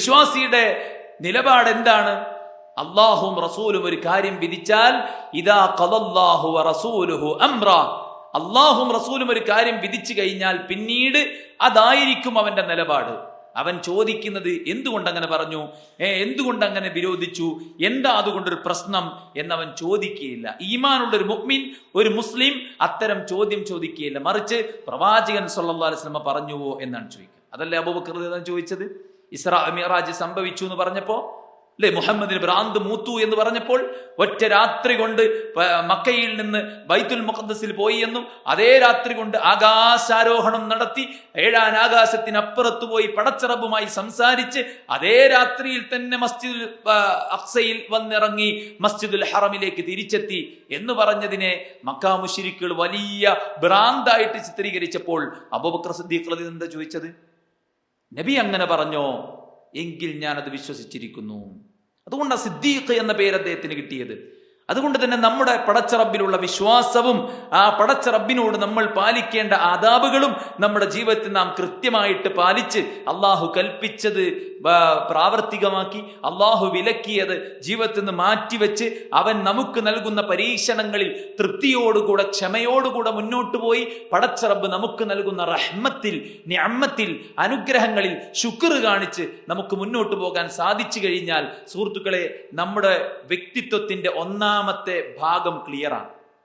വിശ്വാസിയുടെ നിലപാട് എന്താണ്? അള്ളാഹും റസൂലും ഒരു കാര്യം വിധിച്ചാൽ ഇദാ ഖദല്ലാഹു വറസൂലുഹു അംറ, അള്ളാഹും റസൂലും ഒരു കാര്യം വിധിച്ചു കഴിഞ്ഞാൽ പിന്നീട് അതായിരിക്കും അവന്റെ നിലപാട്. അവൻ ചോദിക്കുന്നത് എന്തുകൊണ്ട് അങ്ങനെ പറഞ്ഞു, എന്തുകൊണ്ട് അങ്ങനെ വിരോധിച്ചു, എന്താ അതുകൊണ്ടൊരു പ്രശ്നം എന്നവൻ ചോദിക്കുകയില്ല. ഈമാനുള്ള ഒരു മുഅ്മിൻ, ഒരു മുസ്ലിം അത്തരം ചോദ്യം ചോദിക്കുകയില്ല. മറിച്ച് പ്രവാചകൻ സല്ലല്ലാഹു അലൈഹി വസല്ലം പറഞ്ഞുവോ എന്നാണ് ചോദിക്കുക. അതല്ലേ അബൂബക്കർ റളിയല്ലാഹു ചോദിച്ചത്? ഇസ്രാ മിഅ്റാജ് സംഭവിച്ചു എന്ന് പറഞ്ഞപ്പോ അല്ലെ, മുഹമ്മദിന് ഭ്രാന്ത് മൂത്തു എന്ന് പറഞ്ഞപ്പോൾ ഒറ്റ രാത്രി കൊണ്ട് മക്കയിൽ നിന്ന് ബൈത്തുൽ മുഖദ്ദസിൽ പോയി എന്നും അതേ രാത്രി കൊണ്ട് ആകാശാരോഹണം നടത്തി 7ാം ആകാശത്തിനപ്പുറത്ത് പോയി പടച്ചറബുമായി സംസാരിച്ച് അതേ രാത്രിയിൽ തന്നെ മസ്ജിദുൽ അഖ്സയിൽ വന്നിറങ്ങി മസ്ജിദുൽ ഹറമിലേക്ക് തിരിച്ചെത്തി എന്ന് പറഞ്ഞതിനെ മക്കാ മുശ്രിക്കുകൾ വലിയ ഭ്രാന്തായിട്ട് ചിത്രീകരിച്ചപ്പോൾ അബൂബക്കർ സിദ്ദീഖ് റളിയല്ലാഹു എന്താ ചോദിച്ചത്? നബി അങ്ങനെ പറഞ്ഞോ? എങ്കിൽ ഞാനത് വിശ്വസിച്ചിരിക്കുന്നു. അതുകൊണ്ടാണ് സിദ്ദീഖ് എന്ന പേര് അദ്ദേഹത്തിന് കിട്ടിയത്. അതുകൊണ്ട് തന്നെ നമ്മുടെ പടച്ചറബിലുള്ള വിശ്വാസവും ആ പടച്ചറബിനോട് നമ്മൾ പാലിക്കേണ്ട ആദാബുകളും നമ്മുടെ ജീവിതത്തിൽ നാം കൃത്യമായിട്ട് പാലിച്ച് അള്ളാഹു കൽപ്പിച്ചത് പ്രാവർത്തികമാക്കി അള്ളാഹു വിലക്കിയത് ജീവിതത്തിൽ നിന്ന് മാറ്റിവെച്ച് അവൻ നമുക്ക് നൽകുന്ന പരീക്ഷണങ്ങളിൽ തൃപ്തിയോടുകൂടെ ക്ഷമയോടുകൂടെ മുന്നോട്ട് പോയി പടച്ചറബ് നമുക്ക് നൽകുന്ന റഹ്മത്തിൽ നിഅമത്തിൽ അനുഗ്രഹങ്ങളിൽ ശുക്ർ കാണിച്ച് നമുക്ക് മുന്നോട്ട് പോകാൻ സാധിച്ചു കഴിഞ്ഞാൽ സുഹൃത്തുക്കളെ, നമ്മുടെ വ്യക്തിത്വത്തിന്റെ ഒന്നാമത്തെ ഭാഗം ക്ലിയറാണ്.